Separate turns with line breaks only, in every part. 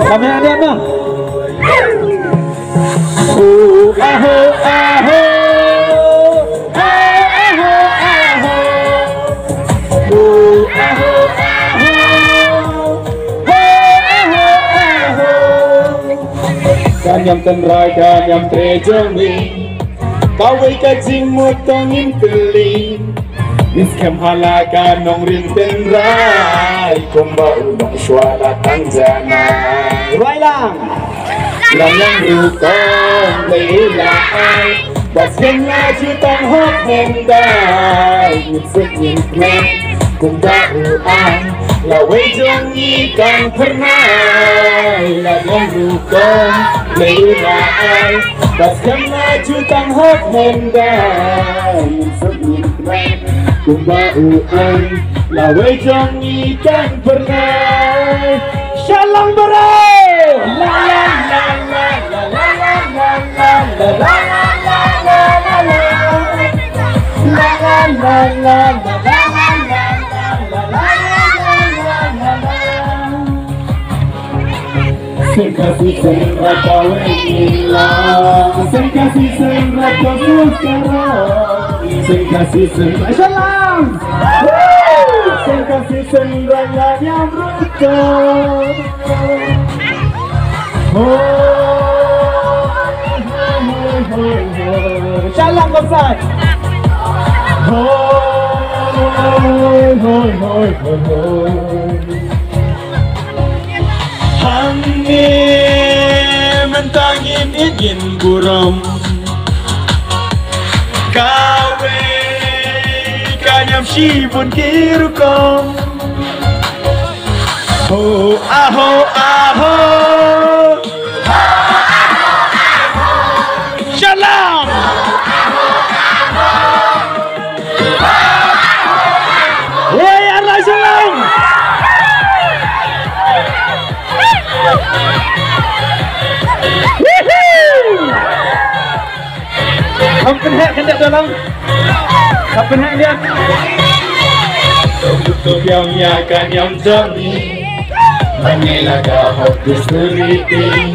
Kami ada mah. Oh, aho, aho. Kan yang tenrai kan yang trejemi kawai kajing motongin keli miskem halakan nong rin tenrai kumba ulong suara tangjana rai lang lang yang rukong leilai basken laju tang hok hendai musik yin klen kumba uang lawai jong ikan pernai lang yang rukong leilai basken laju tang hok hendai musik yin klen kumba uang lawai jong ikan pernai shalom berai la la la la la la la la la la Sekasih senrat kau hilang, sekasih senrat kau sekarang, sekasih senrat salam, sekasih senrat yang berukar. Salam besar. Angin mentangin ingin buram kawe kanyam shibun kirukom oh aho aho shalom hey Allah shalom Kapan hak hendak dalam? Kapan hak dia? Tutup yang yakan yang jami, mengelak hok diseriti,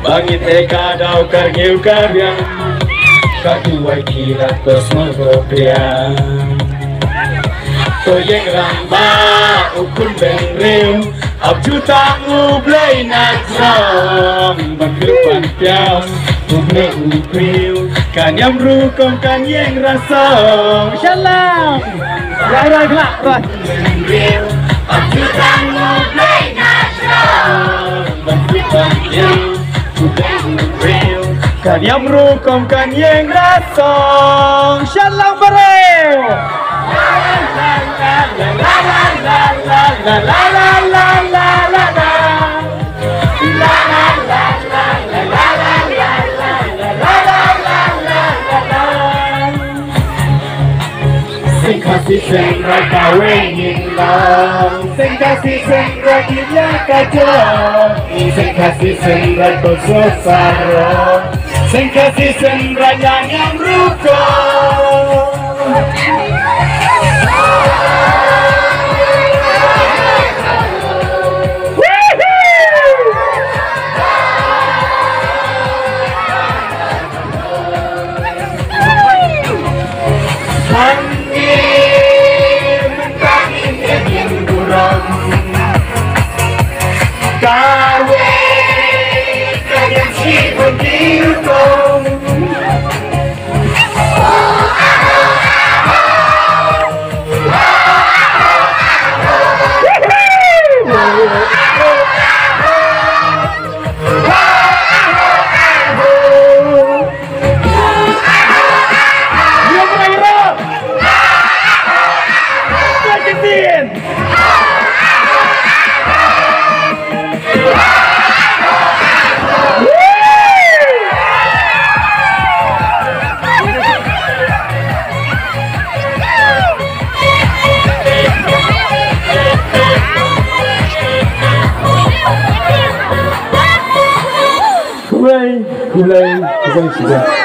bagi teka dau kargiu karya, kaduai kira personal kopia. Toyeng ramba ukun bengreu, abjuta ublay natram, bagrupan piao. Uble upriu, kanyam rukom kanyeng rasong. Shalom. Rai kelak, rai. Abjutan uble natram, bagrupan piao. Uble upriu, kanyam rukom kanyeng rasong. Shalom bareu. La la la la la la la la la la la. Kasih senrat kawe hilang, kasih senrat dia kacau, kasih senrat bersosaro, kasih senrat yang rukun. Kawe kanyam shibun kirukom Hooray! Hooray!